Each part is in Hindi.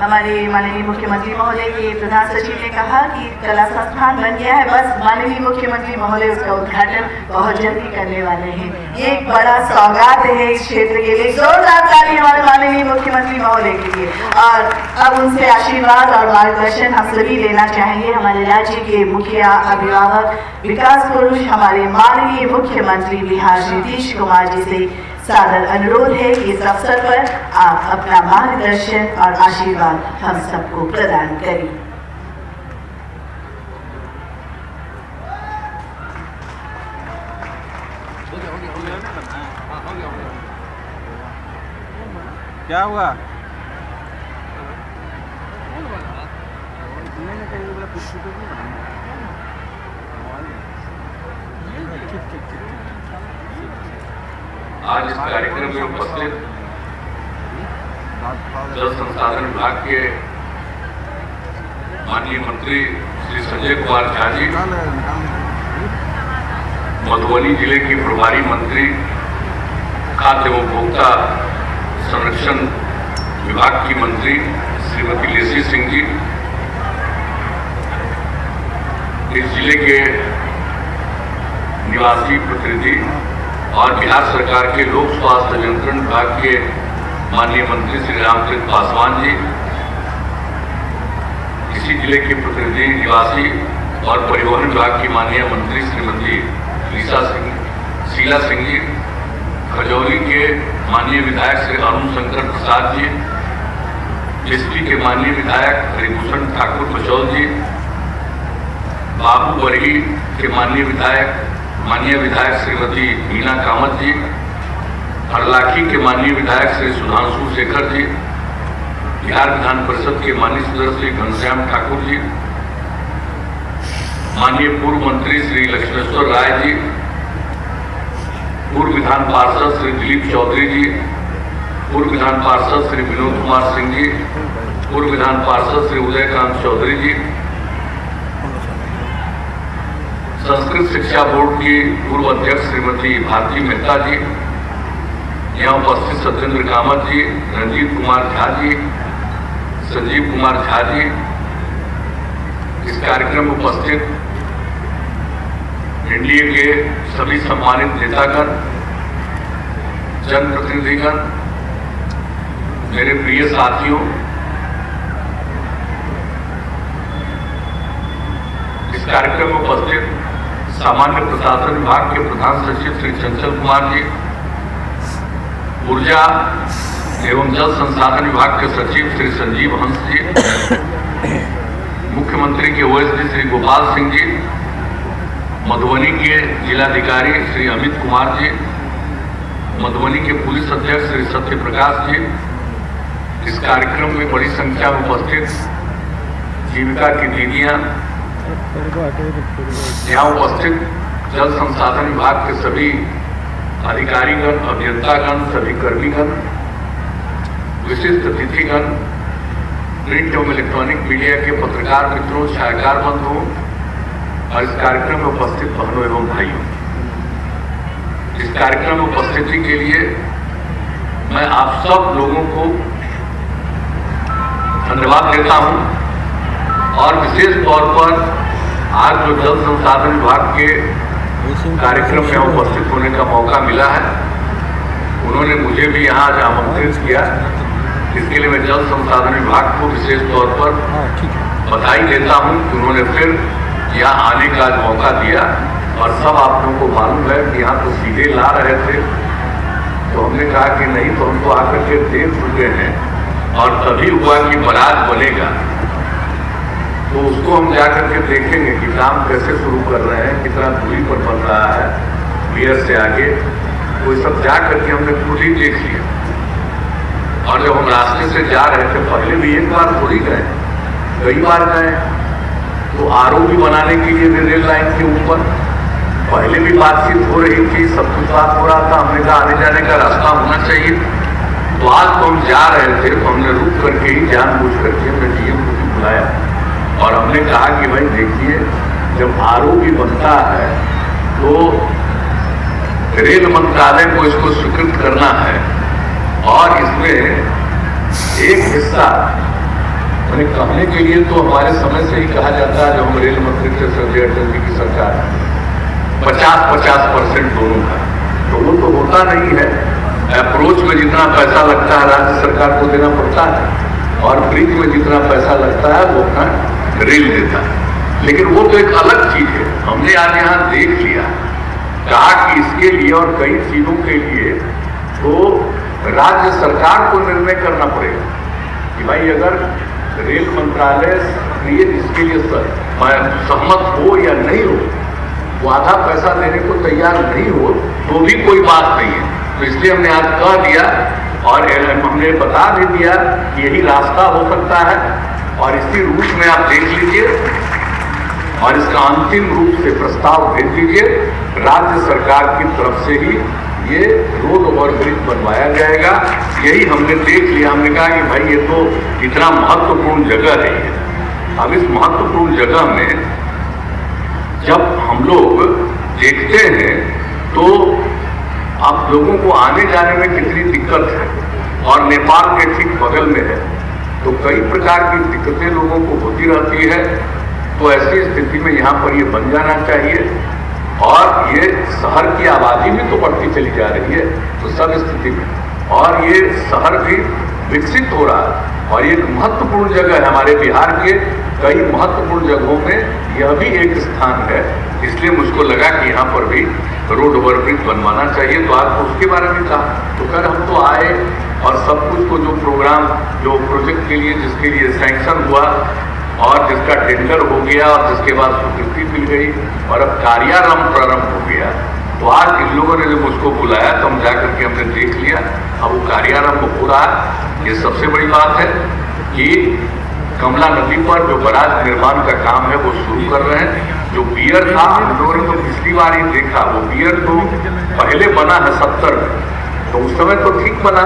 हमारे माननीय मुख्यमंत्री महोदय के प्रधान सचिव ने कहा कि कला संस्थान बन गया है, बस माननीय मुख्यमंत्री महोदय उसका उद्घाटन बहुत जल्दी करने वाले हैं। ये एक बड़ा सौगात है इस क्षेत्र के लिए। जोरदार ताली हमारे माननीय मुख्यमंत्री महोदय के लिए। और अब उनसे आशीर्वाद और मार्गदर्शन हम सभी लेना चाहेंगे। हमारे राज्य के मुखिया, अभिभावक, विकास पुरुष, हमारे माननीय मुख्यमंत्री बिहार नीतीश कुमार जी से सादर अनुरोध है कि इस अवसर पर आप अपना मार्गदर्शन और आशीर्वाद हम सबको प्रदान करें। क्या हुआ? आज इस कार्यक्रम में उपस्थित जल संसाधन विभाग के माननीय मंत्री श्री संजय कुमार झा जी, मधुबनी जिले के प्रभारी मंत्री खाद्य एवं उपभोक्ता संरक्षण विभाग की मंत्री श्रीमती लेसी सिंह जी, इस जिले के निवासी प्रतिनिधि और बिहार सरकार के लोक स्वास्थ्य नियंत्रण विभाग के माननीय मंत्री श्री रामचंद्र पासवान जी, इसी जिले के प्रतिनिधि निवासी और परिवहन विभाग की माननीय मंत्री श्रीमती शीला सिंह जी, खजौली के माननीय विधायक श्री अरुण शंकर प्रसाद जी, एसपी के माननीय विधायक हरिभूषण ठाकुर बचौल जी, बाबू बरही के माननीय विधायक श्रीमती मीना कामत जी, हरलाखी के माननीय विधायक श्री सुधांशु शेखर जी, बिहार विधान परिषद के माननीय सदस्य श्री घनश्याम ठाकुर जी, माननीय पूर्व मंत्री श्री लक्ष्मेश्वर राय जी, पूर्व विधान पार्षद श्री दिलीप चौधरी जी, पूर्व विधान पार्षद श्री विनोद कुमार सिंह जी, पूर्व विधान पार्षद श्री उदयकांत चौधरी जी, संस्कृत शिक्षा बोर्ड की पूर्व अध्यक्ष श्रीमती भारती मेहता जी, यहाँ उपस्थित सत्येंद्र कामत जी, रंजीत कुमार झा जी, संजीव कुमार झा जी, इस कार्यक्रम में उपस्थित एनडीए के सभी सम्मानित नेतागण, जनप्रतिनिधिगण, मेरे प्रिय साथियों, इस कार्यक्रम में उपस्थित सामान्य प्रशासन विभाग के प्रधान सचिव श्री चंचल कुमार जी, ऊर्जा एवं जल संसाधन विभाग के सचिव श्री संजीव हंस जी, मुख्यमंत्री के ओएसडी श्री गोपाल सिंह जी, मधुबनी के जिलाधिकारी श्री अमित कुमार जी, मधुबनी के पुलिस अध्यक्ष श्री सत्य प्रकाश जी, इस कार्यक्रम में बड़ी संख्या में उपस्थित जीविका की दीदियां, यहाँ उपस्थित जल संसाधन विभाग के सभी अधिकारीगण, अभियंतागण, सभी कर्मीगण, विशिष्ट अतिथिगण, प्रिंट एवं इलेक्ट्रॉनिक मीडिया के पत्रकार मित्रों, छायाकार बंधुओं और इस कार्यक्रम में उपस्थित बहनों एवं भाइयों, इस कार्यक्रम में उपस्थिति के लिए मैं आप सब लोगों को धन्यवाद देता हूं। और विशेष तौर पर आज जो जल संसाधन विभाग के कार्यक्रम में उपस्थित होने का मौका मिला है, उन्होंने मुझे भी यहाँ आज आमंत्रित किया, इसके लिए मैं जल संसाधन विभाग को विशेष तौर पर बधाई देता हूँ कि उन्होंने फिर यहाँ आने का मौका दिया। और सब आप लोगों को मालूम है कि यहाँ तो सीधे ला रहे थे, तो हमने कहा कि नहीं, तो हम तो आकर के देख चुके हैं और तभी हुआ कि बारात बनेगा, तो उसको हम जाकर के देखेंगे कि काम कैसे शुरू कर रहे हैं, कितना दूरी पर बन रहा है बियर से आगे, वो सब जा करके हमने खुद ही देख लिया। और जब हम रास्ते से जा रहे थे, पहले भी एक बार थोड़ी गए, कई बार गए, तो आरओबी बनाने के लिए भी रेल लाइन के ऊपर पहले भी बातचीत हो रही थी, सब कुछ बात हो रहा था, हमने कहा आने जाने का रास्ता होना चाहिए। तो आज तो हम जा रहे थे, तो हमने रुक करके ही जानबूझ करके हमने डीएम को भी बुलाया और हमने कहा कि भाई देखिए, जब आरओबी बनता है तो रेल मंत्रालय को इसको स्वीकृत करना है और इसमें एक हिस्सा यानी कहने के लिए तो हमारे समय से ही कहा जाता है, जब हम रेल मंत्री थे संजय अटल जी की सरकार, 50-50% दोनों का, तो वो तो होता नहीं है। अप्रोच में जितना पैसा लगता है राज्य सरकार को देना पड़ता है, और ब्रिज में जितना पैसा लगता है वो अपना रेल देता है। लेकिन वो तो एक अलग चीज है। हमने आज यहाँ देख लिया, कहा कि इसके लिए और कई चीजों के लिए तो राज्य सरकार को निर्णय करना पड़ेगा कि भाई अगर रेल मंत्रालय इसके लिए सहमत हो या नहीं हो, वो आधा पैसा देने को तैयार नहीं हो, तो भी कोई बात नहीं है। तो इसलिए हमने आज कह दिया और हमने बता भी दिया कि यही रास्ता हो सकता है, और इसी रूप में आप देख लीजिए और इसका अंतिम रूप से प्रस्ताव भेज दीजिए। राज्य सरकार की तरफ से ही ये रोड ओवर ब्रिज बनवाया जाएगा। यही हमने देख लिया। हमने कहा कि भाई ये तो इतना महत्वपूर्ण जगह है ये। अब इस महत्वपूर्ण जगह में जब हम लोग देखते हैं तो आप लोगों को आने जाने में कितनी दिक्कत है, और नेपाल के ठीक बगल में है, तो कई प्रकार की दिक्कतें लोगों को होती रहती है। तो ऐसी स्थिति में यहाँ पर ये बन जाना चाहिए, और ये शहर की आबादी भी तो बढ़ती चली जा रही है, तो सब स्थिति में, और ये शहर भी विकसित हो रहा है, और ये एक महत्वपूर्ण जगह है। हमारे बिहार के कई महत्वपूर्ण जगहों में यह भी एक स्थान है। इसलिए मुझको लगा कि यहाँ पर भी रोड ओवर ब्रिज बनवाना चाहिए। तो आपको उसके बारे में कहा, तो कल हम तो आए और सब कुछ को जो प्रोग्राम, जो प्रोजेक्ट के लिए जिसके लिए सैंक्शन हुआ और जिसका टेंडर हो गया और जिसके बाद स्वीकृति मिल गई और अब कार्यारंभ प्रारंभ हो गया, तो आज इन लोगों ने जब मुझको बुलाया तो हम जाकर के हमने देख लिया, अब वो कार्यारंभ हो रहा है। ये सबसे बड़ी बात है कि कमला नदी पर जो बराज निर्माण का काम है वो शुरू कर रहे हैं। जो पियर था, हम लोगों ने तो पिछली बार ही देखा, वो पियर तो पहले बना है 70 में, तो उस समय तो ठीक बना,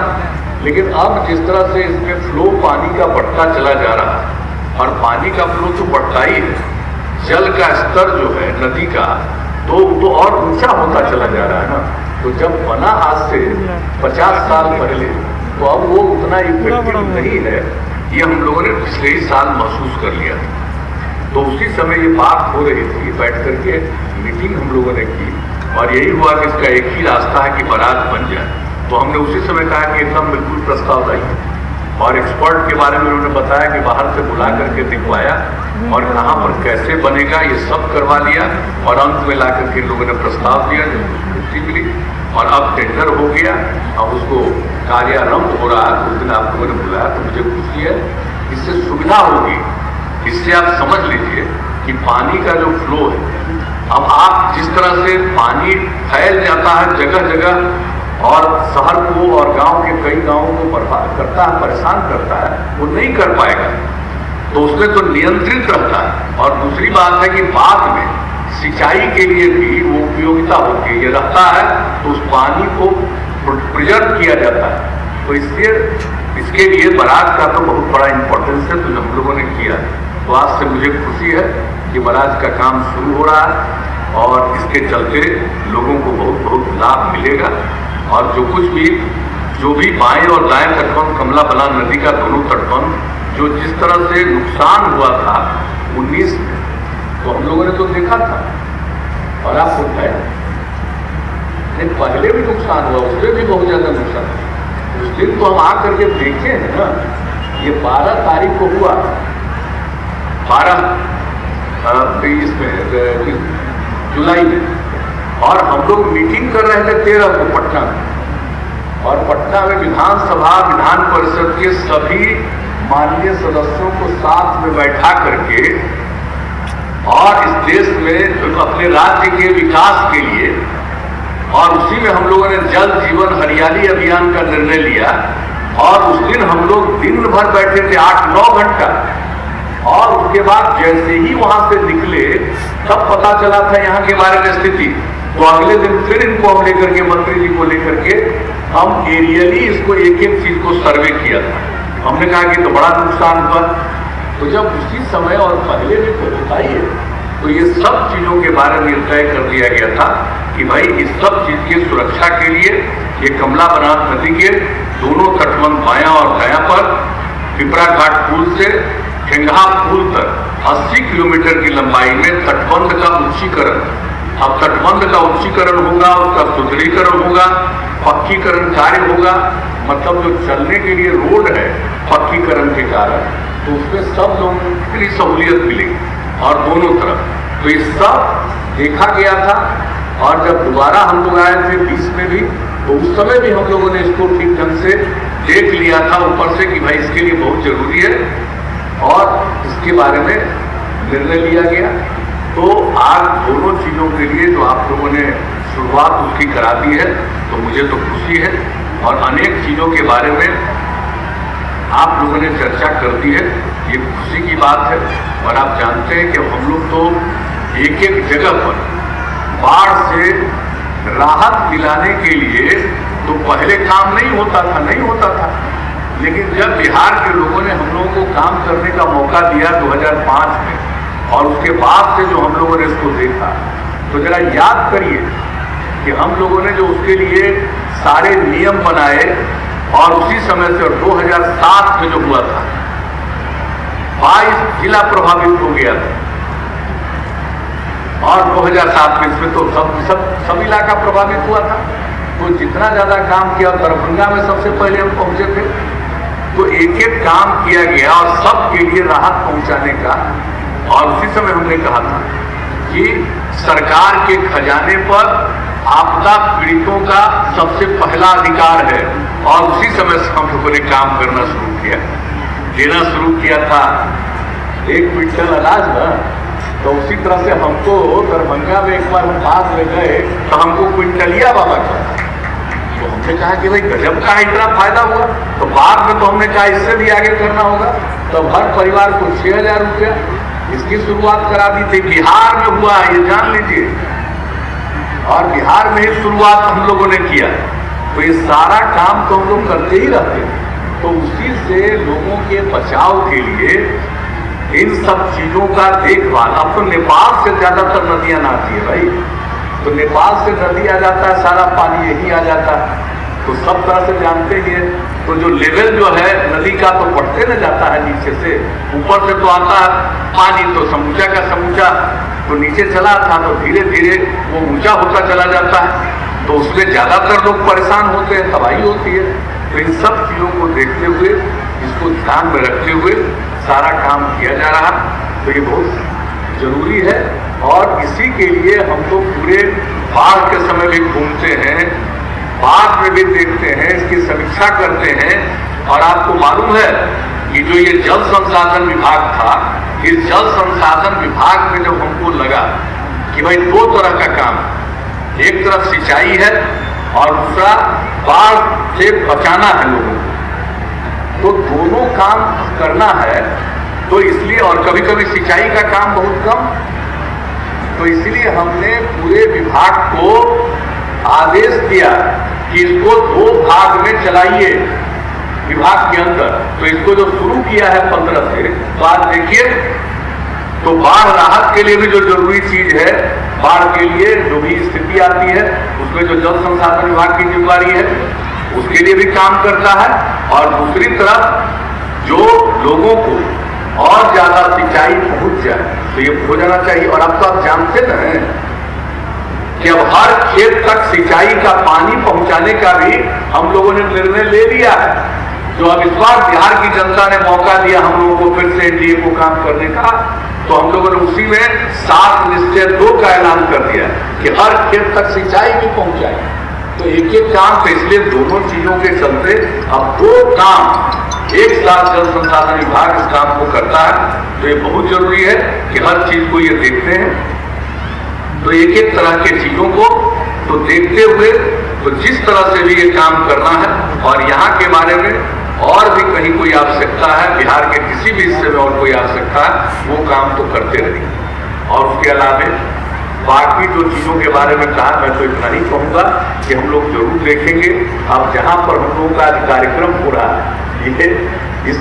लेकिन अब जिस तरह से इसमें फ्लो पानी का बढ़ता चला जा रहा है, और पानी का फ्लो तो बढ़ता ही है, जल का स्तर जो है नदी का तो और ऊंचा होता चला जा रहा है ना। तो जब बना आज से 50 साल पहले, तो अब वो उतना इफेक्टिव नहीं है, ये हम लोगों ने पिछले ही साल महसूस कर लिया। तो उसी समय ये बात हो रही थी, बैठ करके मीटिंग हम लोगों ने की, और यही हुआ कि इसका एक ही रास्ता है कि बराज बन जाए। तो हमने उसी समय कहा कि एकदम बिल्कुल प्रस्ताव लाइए, और एक्सपर्ट के बारे में उन्होंने बताया कि बाहर से बुला करके दिखवाया, और कहाँ पर कैसे बनेगा ये सब करवा लिया, और अंत में ला करके लोगों ने प्रस्ताव दिया, स्वीकृति मिली, और अब टेंडर हो गया, अब उसको कार्यारंभ हो रहा है। उस दिन आप लोगों ने बुलाया तो मुझे खुशी है, इससे सुविधा होगी। इससे आप समझ लीजिए कि पानी का जो फ्लो है, अब आप जिस तरह से पानी फैल जाता है जगह जगह और शहर को और गांव के कई गांवों को बर्बाद करता है, परेशान करता है, वो नहीं कर पाएगा, तो उसमें तो नियंत्रित रहता है। और दूसरी बात है कि बाद में सिंचाई के लिए भी वो उपयोगिता होती है, ये रहता है, तो उस पानी को प्रिजर्व किया जाता है। तो इसलिए इसके लिए बराज का तो बहुत बड़ा इंपॉर्टेंस है, तो हम लोगों ने किया। तो आज से मुझे खुशी है कि बराज का काम शुरू हो रहा है, और इसके चलते लोगों को बहुत बहुत लाभ मिलेगा। और जो कुछ भी, जो भी बाएं और दाएं तटबंध, कमला बलान नदी का दोनों तटबंध, जो जिस तरह से नुकसान हुआ था 19 में, तो हम लोगों ने तो देखा था, और आप बताए पहले भी नुकसान हुआ, उसमें भी बहुत ज्यादा नुकसान हुआ। उस दिन तो हम आकर के देखे हैं ना, ये 12 तारीख को हुआ, 12 में जुलाई में, और हम लोग मीटिंग कर रहे थे 13 को पटना में, और पटना में विधानसभा विधान परिषद के सभी माननीय सदस्यों को साथ में बैठा करके, और इस देश में अपने राज्य के विकास के लिए, और उसी में हम लोगों ने जल जीवन हरियाली अभियान का निर्णय लिया। और उस दिन हम लोग दिन भर बैठे थे 8-9 घंटा, और उसके बाद जैसे ही वहां से निकले तब पता चला था यहाँ के बारे में स्थिति। तो अगले दिन फिर इनको हम लेकर के, मंत्री जी को लेकर के, हम एरियली इसको एक एक चीज को सर्वे किया था। हमने कहा कि तो बड़ा नुकसान हुआ। तो जब उसी समय और पहले भी तो बताइए, तो ये सब चीजों के बारे में तय कर दिया गया था कि भाई इस सब चीज की सुरक्षा के लिए ये कमला बलान नदी के दोनों तटबंध बायां और दायां पर पिपरा घाट पुल से ठेंगा पुल तक 80 किलोमीटर की लंबाई में तटबंध का उच्चीकरण। अब तटबंध का उच्चीकरण होगा, उसका सुदृढ़ीकरण होगा, पक्कीकरण कार्य होगा, मतलब जो चलने के लिए रोड है पक्कीकरण के कारण, तो उसमें सब लोगों के लिए सहूलियत मिलेगी और दोनों तरफ। तो ये सब देखा गया था और जब दोबारा हम लोग आए थे 20 में भी, तो उस समय भी हम लोगों ने इसको ठीक ढंग से देख लिया था ऊपर से कि भाई इसके लिए बहुत जरूरी है और इसके बारे में निर्णय लिया गया। तो आज दोनों चीज़ों के लिए जो आप लोगों ने शुरुआत उसकी करा दी है, तो मुझे तो खुशी है और अनेक चीज़ों के बारे में आप लोगों ने चर्चा कर दी है, ये खुशी की बात है। और आप जानते हैं कि हम लोग तो एक एक जगह पर बाढ़ से राहत दिलाने के लिए तो पहले काम नहीं होता था, लेकिन जब बिहार के लोगों ने हम लोगों को काम करने का मौका दिया 2005 में और उसके बाद से जो हम लोगों ने इसको देखा, तो जरा याद करिए कि हम लोगों ने जो उसके लिए सारे नियम बनाए और उसी समय से 2007 में जो हुआ था 22 जिला प्रभावित हो गया था और 2007 में इसमें तो सब इलाका प्रभावित हुआ था। तो जितना ज्यादा काम किया, दरभंगा में सबसे पहले हम पहुंचे थे, तो एक एक काम किया गया और सबके लिए राहत पहुंचाने का। और उसी समय हमने कहा था कि सरकार के खजाने पर आपदा पीड़ितों का सबसे पहला अधिकार है और उसी समय से हम लोगों ने काम करना शुरू किया, देना शुरू किया था 1 क्विंटल अनाज ना। तो उसी तरह से हमको दरभंगा में एक बार हम पास में गए तो हमको क्विंटलिया बाबा का, तो हमने कहा कि भाई गजब का इतना फायदा हुआ। तो बाद में तो हमने कहा इससे भी आगे करना होगा, तो हर परिवार को 6,000 रुपया इसकी शुरुआत करा दी थी। बिहार में हुआ, ये जान लीजिए, और बिहार में ही शुरुआत हम लोगों ने किया। तो ये सारा काम तो हम लोग करते ही रहते हैं। तो उसी से लोगों के बचाव के लिए इन सब चीजों का देखभाल। अब तो नेपाल से ज्यादातर नदियां आती है भाई, तो नेपाल से नदी आ जाता है, सारा पानी यही आ जाता है। तो सब तरह से जानते ही है, तो जो लेवल जो है नदी का तो बढ़ते न जाता है नीचे से, ऊपर से तो आता है पानी, तो समूचा का समूचा तो नीचे चला था, तो धीरे धीरे वो ऊंचा होता चला जाता है। तो उसमें ज्यादातर लोग परेशान होते हैं, तबाही होती है। तो इन सब चीजों को देखते हुए, इसको ध्यान में रखते हुए सारा काम किया जा रहा, तो ये बहुत जरूरी है। और इसी के लिए हम तो पूरे बाढ़ के समय भी घूमते हैं, बाद में भी देखते हैं, इसकी समीक्षा करते हैं। और आपको मालूम है कि जो ये जल संसाधन विभाग था, इस जल संसाधन विभाग में जब हमको लगा कि भाई 2 तरह का काम, एक तरफ सिंचाई है और दूसरा बाढ़ से बचाना है लोगों को, तो दोनों काम करना है। तो इसलिए, और कभी कभी सिंचाई का काम बहुत कम, तो इसलिए हमने पूरे विभाग को आदेश दिया कि इसको 2 भाग में चलाइए विभाग के अंदर। तो इसको जो शुरू किया है 15 से, तो आज देखिए, तो बाढ़ राहत के लिए भी जो जरूरी चीज है, बाढ़ के लिए जो भी स्थिति आती है उसमें जो जल संसाधन विभाग की जिम्मेदारी है उसके लिए भी काम करता है। और दूसरी तरफ जो लोगों को और ज्यादा सिंचाई पहुंच जाए तो ये हो जाना चाहिए। और अब तो आप जानते हैं कि अब हर खेत तक सिंचाई का पानी पहुंचाने का भी हम लोगों ने निर्णय ले लिया है। जो अब इस बार बिहार की जनता ने मौका दिया हम लोगों को फिर से एनडीए को काम करने का, तो हम लोगों ने उसी में 7 निश्चय 2 का ऐलान कर दिया कि हर खेत तक सिंचाई भी पहुंचाए। तो एक एक काम, तो इसलिए दोनों चीजों के चलते अब 2 काम एक साथ जल संसाधन विभाग इस काम को करता है। तो ये बहुत जरूरी है कि हर चीज को ये देखते हैं। तो एक एक तरह के चीजों को तो देखते हुए, तो जिस तरह से भी ये काम करना है, और यहाँ के बारे में और भी कहीं कोई आवश्यकता है, बिहार के किसी भी हिस्से में और कोई आवश्यकता है, वो काम तो करते रहेंगे। और उसके अलावा बाकी जो चीज़ों के बारे में कहा, मैं तो इतना ही कहूँगा कि हम लोग जरूर देखेंगे। अब जहाँ पर हम लोगों का कार्यक्रम हो रहा है, ये इस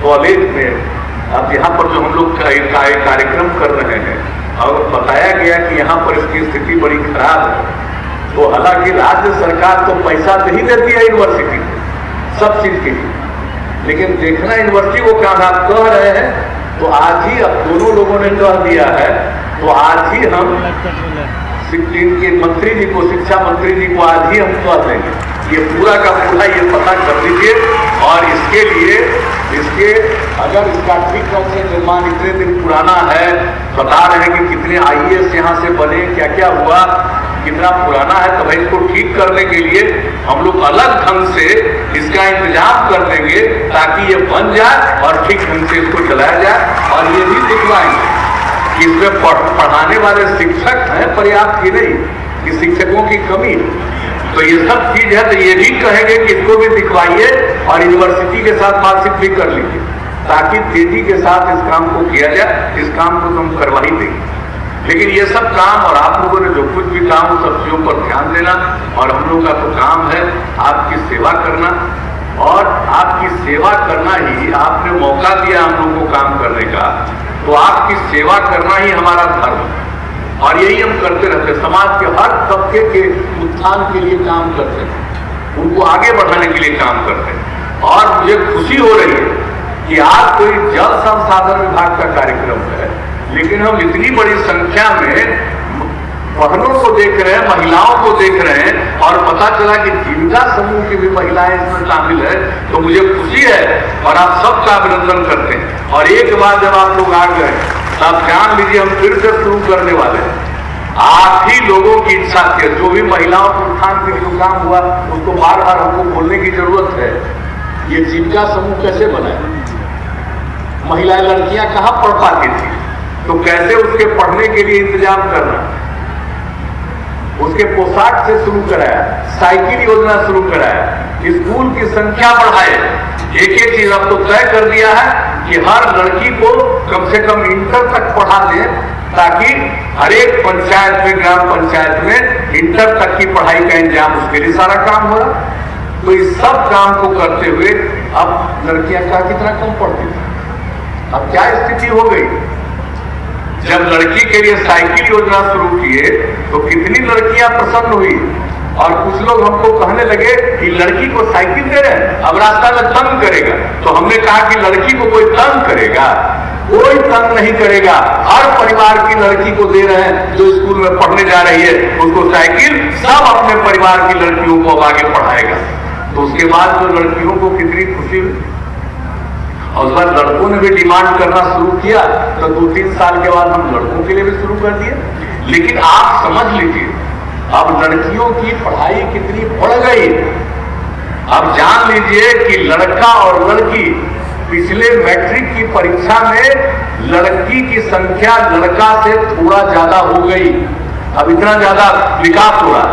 कॉलेज में, अब यहाँ पर जो हम लोग कार्यक्रम कर रहे हैं और बताया गया कि यहाँ पर इसकी स्थिति बड़ी खराब है, तो हालांकि राज्य सरकार तो पैसा नहीं देती है यूनिवर्सिटी को सब चीज के लिए, लेकिन देखना यूनिवर्सिटी को क्या आप कह रहे हैं, तो आज ही अब दोनों लोगों ने कह दिया है, तो आज ही हम इनके मंत्री जी को, शिक्षा मंत्री जी को आज ही हम कह देंगे, ये पूरा का पूरा ये पता कर लीजिए। और इसके लिए अगर इसका ठीक ढंग से निर्माण इतने दिन पुराना है, बता रहे हैं कि कितने IAS यहाँ से बने, क्या क्या हुआ, कितना पुराना है, तो भाई इसको ठीक करने के लिए हम लोग अलग ढंग से इसका इंतजाम कर देंगे ताकि ये बन जाए और ठीक ढंग से इसको चलाया जाए। और ये भी दिखवाएंगे कि इसमें पढ़ाने वाले शिक्षक हैं पर्याप्त की नहीं, कि शिक्षकों की कमी है, तो ये सब चीज है। तो ये भी कहेंगे कि इसको भी दिखवाइए और यूनिवर्सिटी के साथ बातचीत भी कर लीजिए ताकि तेजी के साथ इस काम को किया जाए। इस काम को तो हम करवा ही देंगे, लेकिन ये सब काम और आप लोगों ने जो कुछ भी काम उन सब चीजों पर ध्यान देना, और हम लोगों का तो काम है आपकी सेवा करना, और आपकी सेवा करना ही, आपने मौका दिया हम लोगों को काम करने का, तो आपकी सेवा करना ही हमारा धर्म है। और यही हम करते रहते, समाज के हर तबके के उत्थान के लिए काम करते हैं, उनको आगे बढ़ाने के लिए काम करते हैं। और मुझे खुशी हो रही है कि आज कोई जल संसाधन विभाग का कार्यक्रम है, लेकिन हम इतनी बड़ी संख्या में बहनों को देख रहे हैं, महिलाओं को देख रहे हैं, और पता चला कि जीविका समूह की भी महिलाएं इसमें शामिल है, तो मुझे खुशी है और आप सबका अभिनंदन करते हैं। और एक बार जब आप लोग आ गए, आप जान लीजिए हम फिर से शुरू करने वाले हैं। आप ही लोगों की इच्छा थी, जो भी महिलाओं के उत्थान के जो काम हुआ उसको बार बार हमको बोलने की जरूरत है। ये जीविका समूह कैसे बनाए, महिलाएं लड़कियां कहाँ पढ़ पाती थी, तो कैसे उसके पढ़ने के लिए इंतजाम करना, उसके पोशाक से शुरू कराया, साइकिल योजना शुरू कराया, स्कूल की संख्या बढ़ाए। एक चीज अब तो तय कर दिया है कि हर लड़की को कम से कम इंटर तक पढ़ा दें, ताकि हर एक पंचायत में, ग्राम पंचायत में इंटर तक की पढ़ाई का इंतजाम, उसके लिए सारा काम हो रहा। तो इस सब काम को करते हुए अब लड़कियां का कितना कम पढ़ती थी, अब क्या स्थिति हो गई। जब लड़की के लिए साइकिल योजना शुरू किए तो कितनी लड़कियां प्रसन्न हुई, और कुछ लोग हमको कहने लगे कि लड़की को साइकिल दे रहे हैं, अब रास्ता में तंग करेगा। तो हमने कहा कि लड़की को कोई तंग करेगा, कोई तंग नहीं करेगा। हर परिवार की लड़की को दे रहे हैं जो स्कूल में पढ़ने जा रही है, उसको साइकिल, सब अपने परिवार की लड़कियों को अब आगे पढ़ाएगा। तो उसके बाद जो लड़कियों को कितनी खुशी हुई, और उस बाद लड़कों ने भी डिमांड करना शुरू किया, तो 2-3 साल के बाद हम लड़कों के लिए भी शुरू कर दिए। लेकिन आप समझ लीजिए अब लड़कियों की पढ़ाई कितनी बढ़ गई। अब जान लीजिए कि लड़का और लड़की, पिछले मैट्रिक की परीक्षा में लड़की की संख्या लड़का से थोड़ा ज्यादा हो गई, अब इतना ज्यादा विकास हो रहा।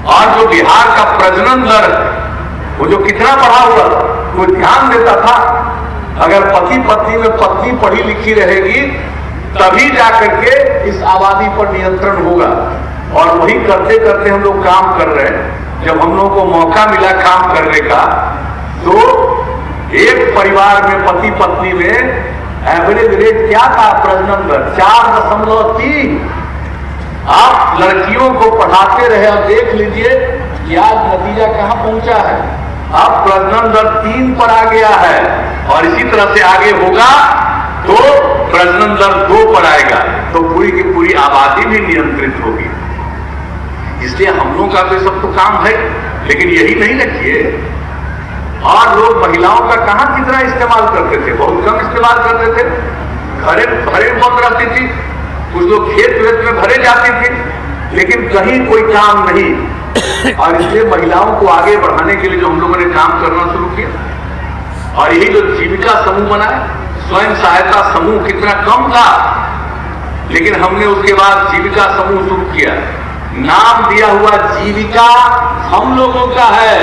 और जो बिहार का प्रजनन दर, वो जो कितना बढ़ा हुआ, कोई ध्यान देता था। अगर पति पत्नी में पत्नी पढ़ी लिखी रहेगी तभी जाकर के इस आबादी पर नियंत्रण होगा। और वही करते करते हम लोग काम कर रहे हैं। जब हम लोग को मौका मिला काम करने का, तो एक परिवार में पति पत्नी में एवरेज रेट क्या था, प्रजनन दर 4.3। आप लड़कियों को पढ़ाते रहे, अब देख लीजिए कि आज नतीजा कहां पहुंचा है। अब प्रजनन दर 3 पर आ गया है, और इसी तरह से आगे होगा तो प्रजनन दर 2 पर आएगा, तो पूरी की पूरी आबादी भी नियंत्रित होगी। इसलिए हम लोगों का तो सब तो काम है, लेकिन यही नहीं रखिए। और लोग महिलाओं का कहां कितना इस्तेमाल करते थे, बहुत कम इस्तेमाल करते थे। घरे भरे बंद रहती थी, कुछ लोग खेत वेत में भरे जाती थी, लेकिन कहीं कोई काम नहीं। और इसलिए महिलाओं को आगे बढ़ाने के लिए जो हम लोगों ने काम करना शुरू किया, और यही जो जीविका समूह बनाया, स्वयं सहायता समूह कितना कम था, लेकिन हमने उसके बाद जीविका समूह शुरू किया। नाम दिया हुआ जीविका हम लोगों का है,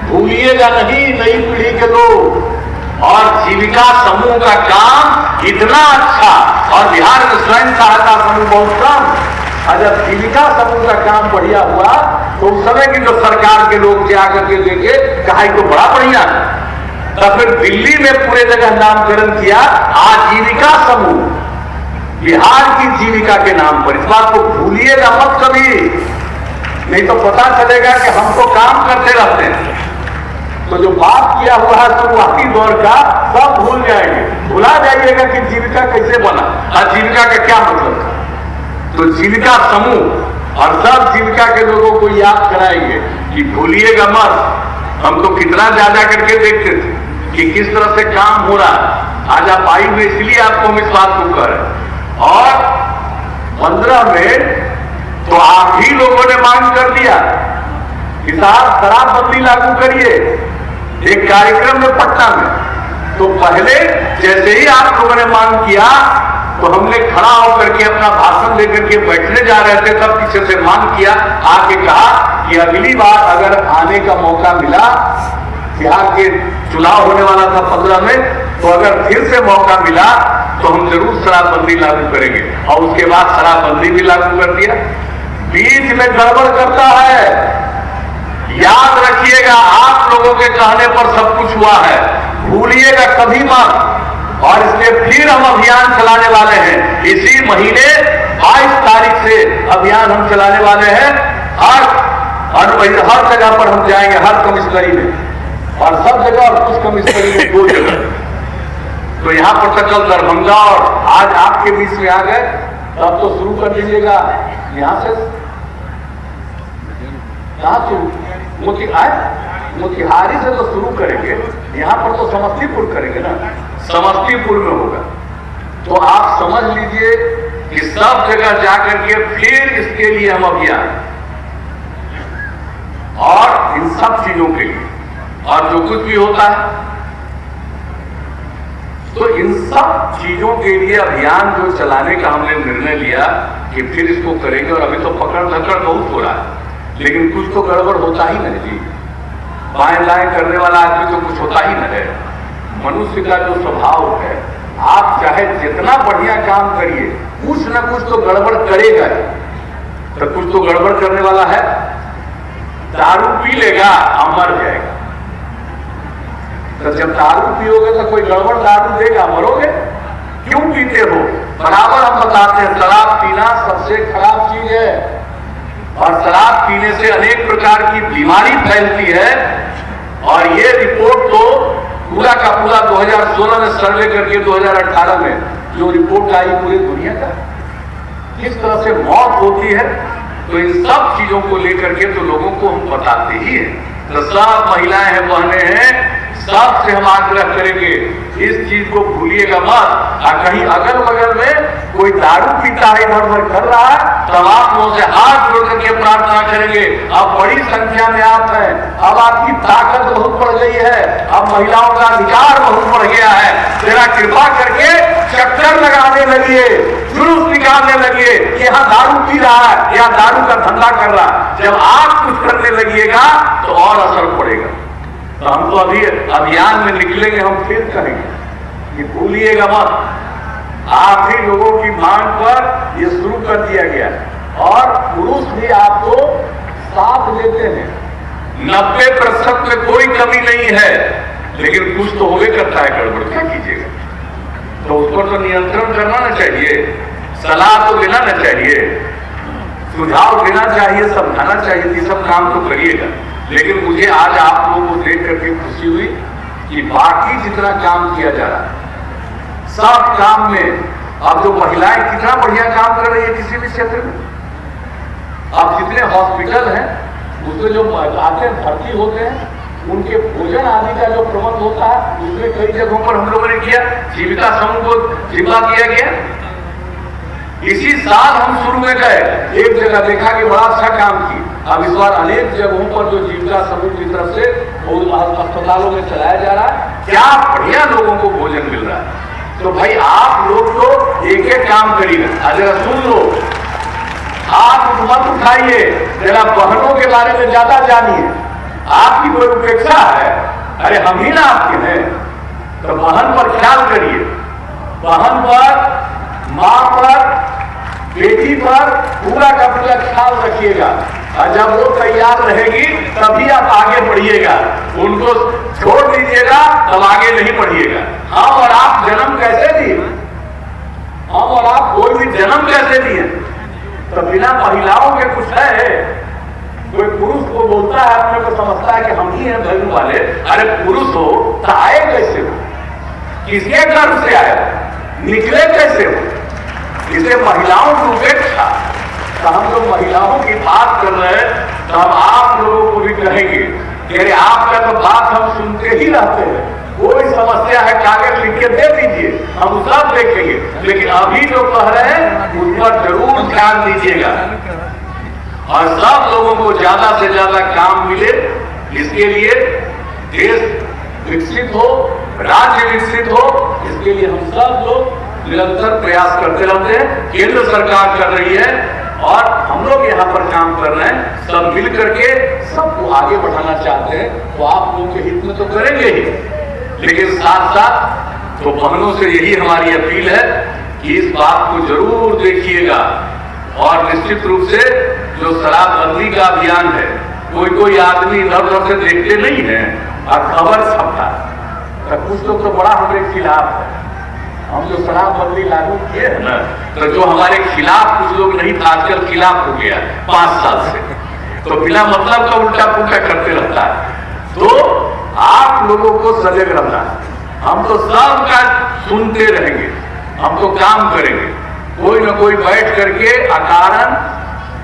भूलिएगा नहीं, नई पीढ़ी के लोग। और जीविका समूह का काम इतना अच्छा, और बिहार में स्वयं सहायता समूह बहुत कम। और जब जीविका समूह का काम बढ़िया हुआ तो उस समय की जो सरकार के लोग थे आकर के देखे, कहा तो बड़ा बढ़िया। तब फिर दिल्ली में पूरे जगह नामकरण किया आजीविका समूह, बिहार की जीविका के नाम पर। इस बात को भूलिएगा मत कभी, नहीं तो पता चलेगा कि हम तो काम करते रहते हैं। तो जो बात किया हुआ है शुरुआती दौर का सब भूल जाएंगे, भुला जाइएगा कि जीविका कैसे बना और जीविका का क्या मतलब था। तो जीविका समूह और सब जीविका के लोगों को याद कराएंगे कि भूलिएगा मत। हम तो कितना ज्यादा करके देखते थे कि किस तरह से काम हो रहा है। आज आप आई हुए इसलिए आपको हम इस बात को कर रहे। और 15 में तो आप ही लोगों ने मांग कर दिया कि साहब शराबबंदी लागू करिए, एक कार्यक्रम में पटना में। तो पहले जैसे ही आप लोगों ने मांग किया तो हमने खड़ा होकर के अपना भाषण लेकर के बैठने जा रहे थे, तब पीछे से मांग किया, आके कहा कि अगली बार अगर आने का मौका मिला, बिहार के चुनाव होने वाला था 15 में, तो अगर फिर से मौका मिला तो हम जरूर शराबबंदी लागू करेंगे। और उसके बाद शराबबंदी भी लागू कर दिया। बीच में गड़बड़ करता है, याद रखिएगा, आप लोगों के कहने पर सब कुछ हुआ है, भूलिएगा कभी मत। और इसलिए फिर हम अभियान चलाने वाले हैं। इसी महीने 22 तारीख से अभियान हम चलाने वाले हैं। हर जगह पर हम जाएंगे, हर कमिश्नरी में, और सब जगह और कुछ कमिश्नरी में 2 जगह। तो यहां पर तो कल दरभंगा और आज आपके बीच में आ गए, तब तो शुरू कर दीजिएगा यहां से। कहां शुरू? मोतिहारी से तो शुरू करेंगे, यहां पर तो समस्तीपुर करेंगे ना, समस्तीपुर में होगा। तो आप समझ लीजिए कि सब जगह जाकर के फिर इसके लिए हम अभियान, और इन सब चीजों के लिए, और जो कुछ भी होता है, तो इन सब चीजों के लिए अभियान जो चलाने का हमने निर्णय लिया कि फिर इसको करेंगे। और अभी तो पकड़ धकड़ बहुत हो रहा है, लेकिन कुछ तो गड़बड़ होता ही नहीं जी। बाएं दाएं करने वाला आदमी तो कुछ होता ही नहीं है। मनुष्य का जो स्वभाव है, आप चाहे जितना बढ़िया काम करिए, कुछ न कुछ तो गड़बड़ करेगा ही। तो कुछ तो गड़बड़ करने वाला है। दारू पी लेगा और मर जाएगा। तो जब दारू पियोगे तो कोई गड़बड़ दारू देगा, मरोगे। क्यों पीते हो? बराबर हम बताते हैं, शराब पीना सबसे खराब चीज है, और शराब पीने से अनेक प्रकार की बीमारी फैलती है। और ये रिपोर्ट तो पूरा का पूरा 2016 में सर्वे करके 2018 में जो रिपोर्ट आई पूरी दुनिया का, किस तरह से मौत होती है। तो इन सब चीजों को लेकर के तो लोगों को हम बताते ही हैं। तो सब महिलाएं हैं, बहनें हैं, सबसे हम आग्रह करेंगे इस चीज को भूलिएगा मत। और कहीं अगल बगल में कोई दारू पीता है, इधर उधर कर रहा है, तब आप लोगों से हाथ जोड़ करके प्रार्थना करेंगे। अब बड़ी संख्या में आप हैं, अब आपकी ताकत बहुत बढ़ गई है, अब महिलाओं का अधिकार बहुत बढ़ गया है। जरा कृपा करके चक्कर लगाने लगिए, जुलूस निकालने लगिए कि यहाँ दारू पी रहा है या दारू का धंधा कर रहा है। जब आप कुछ करने लगिएगा तो और असर पड़ेगा। तो हम तो अभी अभियान में निकलेंगे, हम फिर करेंगे कि भूलिएगा मत। आप ही लोगों की मांग पर ये शुरू कर दिया गया, और पुरुष भी आपको साथ देते हैं। 90% में कोई कमी नहीं है, लेकिन कुछ तो होवे करता है गड़बड़, क्या कीजिएगा। तो उस पर तो नियंत्रण करना ना चाहिए, सलाह तो देना ना चाहिए, सुझाव देना चाहिए, समझाना चाहिए, ये सब काम तो करिएगा। लेकिन मुझे आज आप लोगों को देख करके खुशी हुई कि बाकी जितना काम किया जा रहा है, सब काम में अब जो महिलाएं कितना बढ़िया काम कर रही है किसी भी क्षेत्र में। अब जितने हॉस्पिटल हैं उसमें जो आते हैं, भर्ती होते हैं, उनके भोजन आदि का जो प्रबंध होता है, उसमें कई जगहों पर हम लोगों ने किया, जीविका समूह को जिम्मा दिया गया। इसी साल हम शुरू में गए, एक जगह देखा कि बड़ा अच्छा काम की। अब इस बार अनेक जगहों पर जो जीविका समूह की तरफ से अस्पतालों में चलाया जा रहा है, क्या बढ़िया लोगों को भोजन मिल रहा है। तो भाई आप लोग तो एक एक काम करिए। जरा सुन लो, आप मत उठाइए, जरा बहनों के बारे में ज्यादा जानिए। आपकी कोई उपेक्षा है? अरे हम ही ना आपके हैं। तो बहन पर ख्याल करिए, बहन पर, मां पर, बेटी पर पूरा का पूरा ख्याल रखिएगा। और जब वो तैयार रहेगी तभी आप आगे बढ़िएगा, उनको छोड़ दीजिएगा तब आगे नहीं बढ़िएगा। हम और आप जन्म कैसे दिए? हम और आप कोई भी जन्म कैसे दिए? तो बिना महिलाओं के कुछ है? कोई पुरुष को बोलता है, अपने को समझता है कि हम ही हैं वैल्यू वाले। अरे पुरुष हो तो आए कैसे हो, किसके गर्भ से आए, निकले कैसे हो? इसे महिलाओं की उपेक्षा। तो हम लोग महिलाओं की बात कर रहे हैं, तो हम आप लोगों को भी कहेंगे कि अरे आपका तो बात हम सुनते ही रहते हैं, कोई समस्या है कागज लिख के दे दीजिए, हम सब देखेंगे। लेकिन अभी जो कह रहे हैं उस पर जरूर ध्यान दीजिएगा और सब लोगों को ज्यादा से ज्यादा काम मिले, इसके लिए देश विकसित हो, राज्य विकसित हो, इसके लिए हम सब लोग निरंतर प्रयास करते रहते हैं। केंद्र सरकार कर रही है और हम लोग यहाँ पर काम कर रहे हैं, सब मिल करके सबको आगे बढ़ाना चाहते हैं। तो आप लोगों के हित में तो करेंगे ही, लेकिन साथ साथ तो बहनों से यही हमारी अपील है कि इस बात को जरूर देखिएगा और निश्चित रूप से जो शराबबंदी का अभियान है, कोई आदमी इधर उधर से देखते नहीं है और खबर छपता है, कुछ लोग तो बड़ा हमारे खिलाफ है। हम जो शराबबंदी लागू किए हैं ना, तो जो हमारे खिलाफ कुछ लोग नहीं था, आजकल खिलाफ हो गया 5 साल से, तो बिना मतलब का उल्टा पुल्टा करते रहता है। तो आप लोगों को सजग रहना है। हम तो सबका सुनते रहेंगे, हम तो काम करेंगे। कोई ना कोई बैठ करके अकारण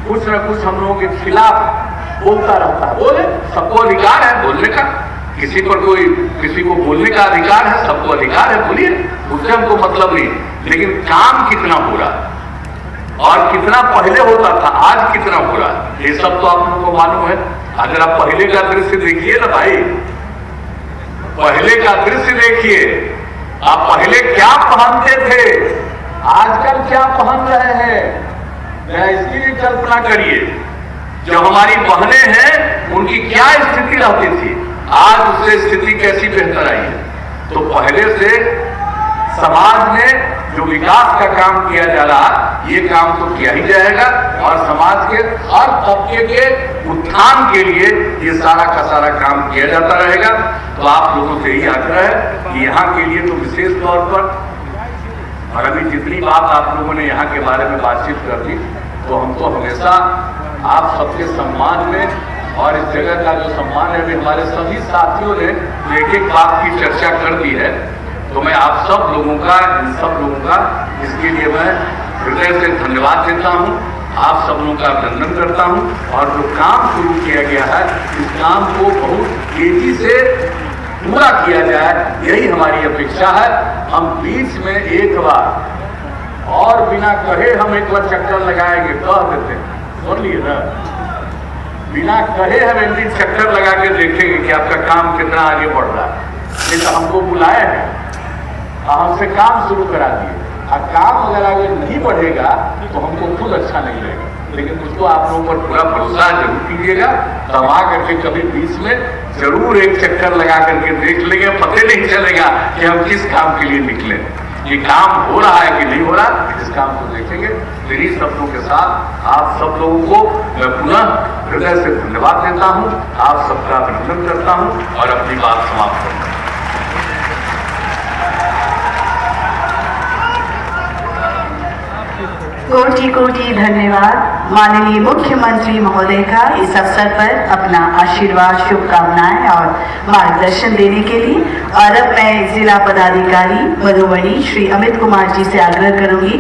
कुछ न कुछ हम लोगों के खिलाफ बोलता रहता है। बोले, सबको अधिकार है बोलने का, किसी पर कोई किसी को बोलने का अधिकार है, सबको अधिकार है, बोलिए, उससे हमको मतलब नहीं। लेकिन काम कितना हो रहा है और कितना पहले होता था, आज कितना हो रहा है, ये सब तो आप लोगों को मालूम है। अगर आप पहले का दृश्य देखिए ना भाई, पहले का दृश्य देखिए, आप पहले क्या पहनते थे, आजकल क्या पहन रहे हैं, इसकी भी कल्पना करिए। जो हमारी बहनें हैं उनकी क्या स्थिति रहती थी, आज उससे स्थिति कैसी बेहतर आई है। तो पहले से समाज में जो विकास का काम किया जा रहा, ये काम तो किया ही जाएगा और समाज के हर तबके के उत्थान के लिए ये सारा का सारा काम किया जाता रहेगा। तो आप लोगों से यही आग्रह है कि यहाँ के लिए तो विशेष तौर पर, और अभी जितनी बात आप लोगों ने यहाँ के बारे में बातचीत कर दी, तो हम तो हमेशा आप सबके सम्मान में, और इस जगह का जो सम्मान है, हमारे सभी साथियों ने एक एक बात की चर्चा कर दी है। तो मैं आप सब लोगों का, इन सब लोगों का इसके लिए मैं हृदय से धन्यवाद देता हूँ, आप सब लोगों का अभिनंदन करता हूँ। और जो काम शुरू किया गया है, इस काम को बहुत तेजी से पूरा किया जाए, यही हमारी अपेक्षा है। हम बीच में एक बार और बिना कहे हम एक बार चक्कर लगाएंगे, कह देते हैं, सुन लिए ना, बिना कहे हम एक दिन चक्कर लगा के देखेंगे कि आपका काम कितना आगे बढ़ रहा है। नहीं तो हमको बुलाए हैं, हमसे काम शुरू करा दिए, और काम अगर आगे नहीं बढ़ेगा तो हमको खुद अच्छा नहीं लगेगा। लेकिन उसको आप लोगों पर पूरा भरोसा जरूर कीजिएगा, तब आ करके कभी बीच में जरूर एक चक्कर लगा करके देख लेंगे, पता नहीं चलेगा कि हम किस काम के लिए निकले, ये काम हो रहा है कि नहीं हो रहा, इस काम को देखेंगे। तेरी शब्दों के साथ आप सब लोगों को मैं पुनः हृदय से धन्यवाद देता हूँ, आप सबका अभिनंदन करता हूँ और अपनी बात समाप्त करता हूँ। कोटि कोटि धन्यवाद माननीय मुख्यमंत्री महोदय का इस अवसर पर अपना आशीर्वाद, शुभकामनाएं और मार्गदर्शन देने के लिए। और अब मैं जिला पदाधिकारी मधुबनी श्री अमित कुमार जी से आग्रह करूंगी